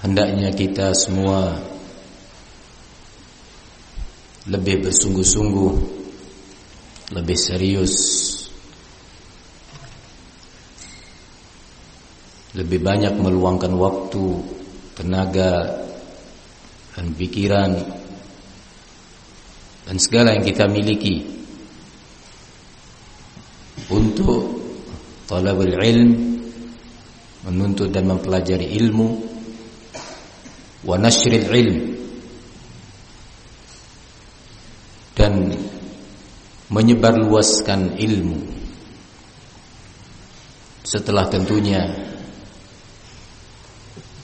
hendaknya kita semua lebih bersungguh-sungguh, lebih serius, lebih banyak meluangkan waktu, tenaga, dan pikiran, dan segala yang kita miliki untuk talabul ilm, menuntut dan mempelajari ilmu, wa nashril ilm, dan menyebarluaskan ilmu. Setelah tentunya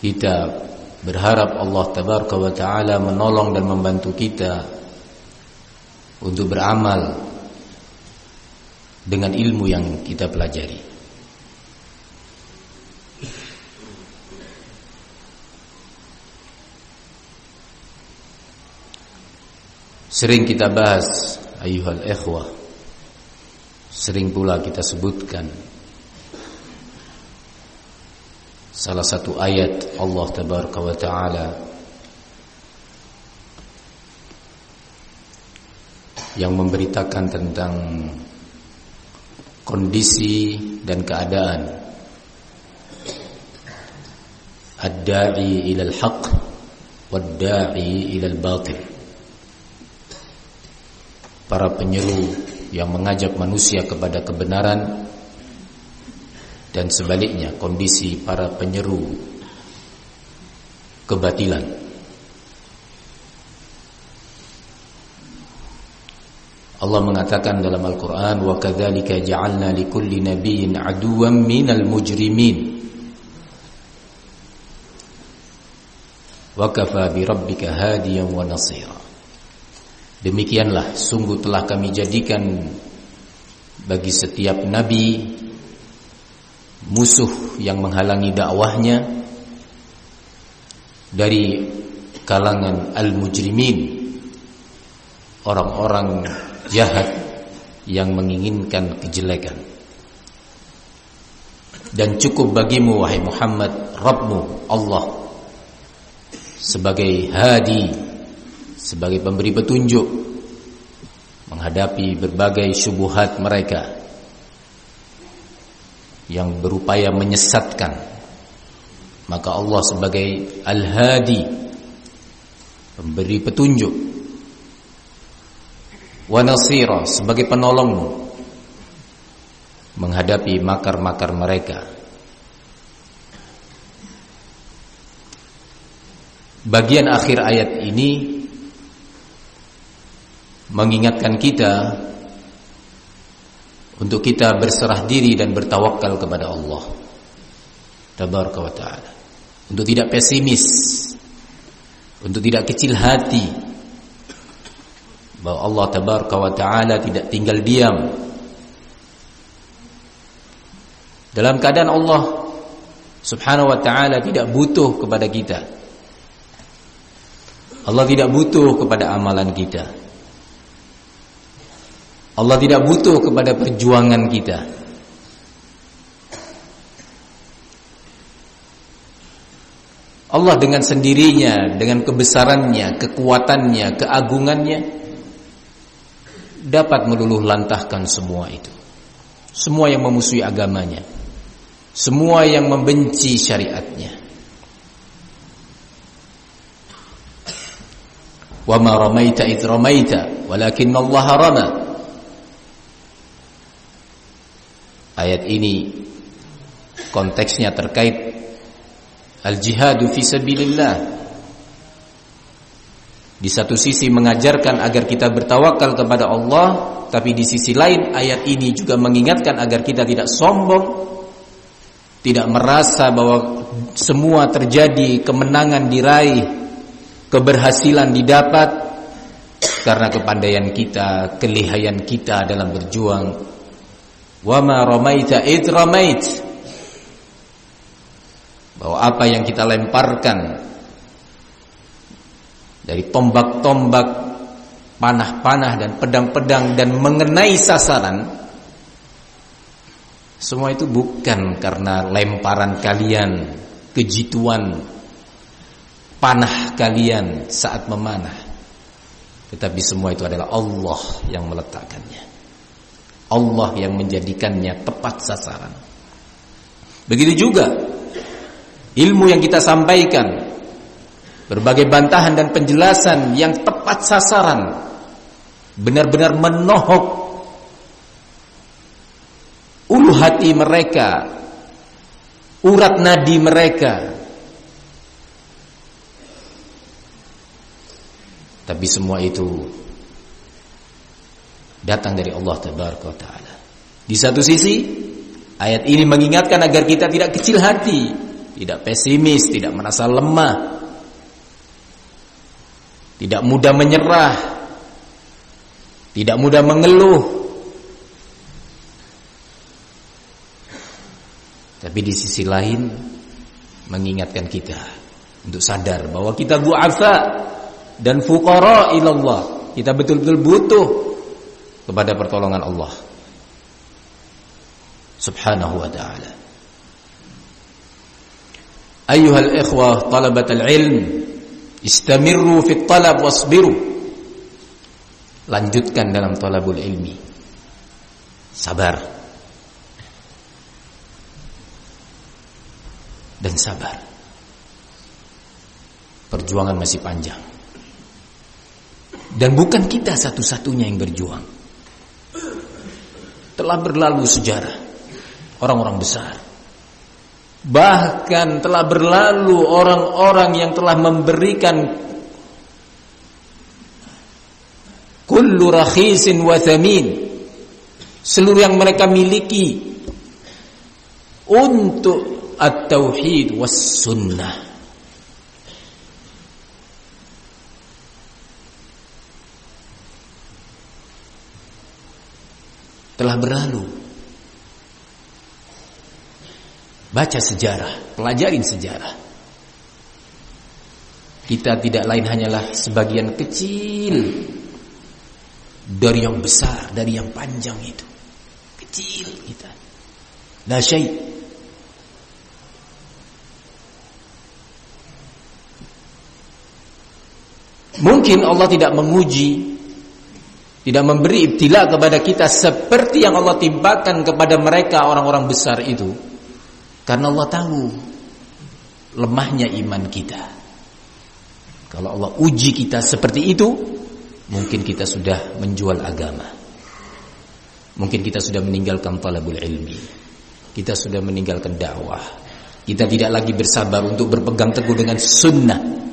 kita berharap Allah tabaraka wa ta'ala menolong dan membantu kita untuk beramal dengan ilmu yang kita pelajari. Sering kita bahas, ayuhal ikhwah, sering pula kita sebutkan salah satu ayat Allah tabaraka wa ta'ala yang memberitakan tentang kondisi dan keadaan ad-da'i ilal haqq wad-da'i ilal batil, para penyeru yang mengajak manusia kepada kebenaran, dan sebaliknya kondisi para penyeru kebatilan. Allah mengatakan dalam Al-Quran, wa kadzalika ja'alna likulli nabiyyin aduwwan minal mujrimin wa kafa bi rabbika hadiyan wa nasira. Demikianlah sungguh telah kami jadikan bagi setiap nabi musuh yang menghalangi dakwahnya dari kalangan al-mujrimin, orang-orang jahat yang menginginkan kejelekan. Dan cukup bagimu wahai Muhammad, Rabbmu Allah sebagai hadi, sebagai pemberi petunjuk menghadapi berbagai syubhat mereka yang berupaya menyesatkan. Maka Allah sebagai Al-Hadi, pemberi petunjuk, wa nasira, sebagai penolongmu menghadapi makar-makar mereka. Bagian akhir ayat ini mengingatkan kita untuk kita berserah diri dan bertawakal kepada Allah tabaraka wa ta'ala, untuk tidak pesimis, untuk tidak kecil hati bahwa Allah tabaraka wa ta'ala tidak tinggal diam dalam keadaan Allah subhanahu wa ta'ala tidak butuh kepada kita. Allah tidak butuh kepada amalan kita. Allah tidak butuh kepada perjuangan kita. Allah dengan sendirinya, dengan kebesarannya, kekuatannya, keagungannya dapat meluluh lantahkan semua itu. Semua yang memusuhi agamanya, semua yang membenci syariatnya. Wa ma ramaita idh ramaita walakinna Allah rama. Ayat ini konteksnya terkait al-jihadu fi sabilillah. Di satu sisi mengajarkan agar kita bertawakal kepada Allah, tapi di sisi lain ayat ini juga mengingatkan agar kita tidak sombong, tidak merasa bahwa semua terjadi, kemenangan diraih, keberhasilan didapat karena kepandaian kita, kelihayan kita dalam berjuang. Wa ma ramaita id ramait, bahwa apa yang kita lemparkan dari tombak-tombak, panah-panah dan pedang-pedang dan mengenai sasaran, semua itu bukan karena lemparan kalian, kejituan, panah kalian saat memanah, tetapi semua itu adalah Allah yang meletakkannya, Allah yang menjadikannya tepat sasaran. Begitu juga ilmu yang kita sampaikan, berbagai bantahan dan penjelasan yang tepat sasaran, benar-benar menohok ulu hati mereka, urat nadi mereka. Tapi semua itu datang dari Allah Tabaraka wa Ta'ala. Di satu sisi, ayat ini mengingatkan agar kita tidak kecil hati, tidak pesimis, tidak merasa lemah, tidak mudah menyerah, tidak mudah mengeluh. Tapi di sisi lain mengingatkan kita untuk sadar bahwa kita du'afa dan fuqara ilallah. Kita betul-betul butuh kepada pertolongan Allah Subhanahu wa ta'ala. Ayyuhal ikhwah talabatal ilm, istamirru fit talab wasbiru. Lanjutkan dalam talabul ilmi, sabar dan sabar. Perjuangan masih panjang, dan bukan kita satu-satunya yang berjuang. Telah berlalu sejarah orang-orang besar, bahkan telah berlalu orang-orang yang telah memberikan kullu rakhisin wa thamin, seluruh yang mereka miliki untuk at-tauhid was sunnah. Telah berlalu. Baca sejarah, pelajarin sejarah. Kita tidak lain hanyalah sebagian kecil dari yang besar, dari yang panjang itu. Kecil kita. La syai'. Mungkin Allah tidak menguji, tidak memberi ibtila kepada kita seperti yang Allah timpakan kepada mereka orang-orang besar itu, karena Allah tahu lemahnya iman kita. Kalau Allah uji kita seperti itu, mungkin kita sudah menjual agama, mungkin kita sudah meninggalkan talabul ilmi, kita sudah meninggalkan dakwah, kita tidak lagi bersabar untuk berpegang teguh dengan sunnah.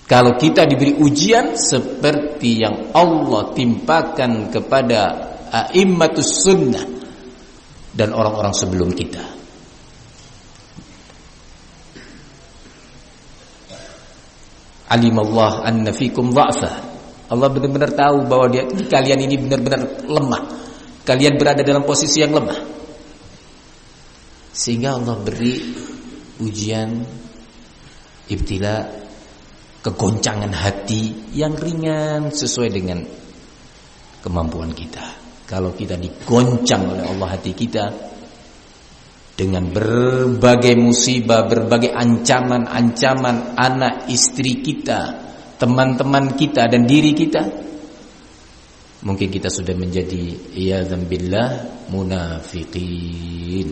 Kalau kita diberi ujian seperti yang Allah timpakan kepada a'immatus sunnah dan orang-orang sebelum kita. Alimallah anna fikum dha'fa. Allah benar-benar tahu bahwa kalian ini benar-benar lemah. Kalian berada dalam posisi yang lemah. Sehingga Allah beri ujian, ibtila, kegoncangan hati yang ringan sesuai dengan kemampuan kita. Kalau kita digoncang oleh Allah hati kita dengan berbagai musibah, berbagai ancaman-ancaman anak, istri kita, teman-teman kita dan diri kita, mungkin kita sudah menjadi iyadzan billah munafiqin.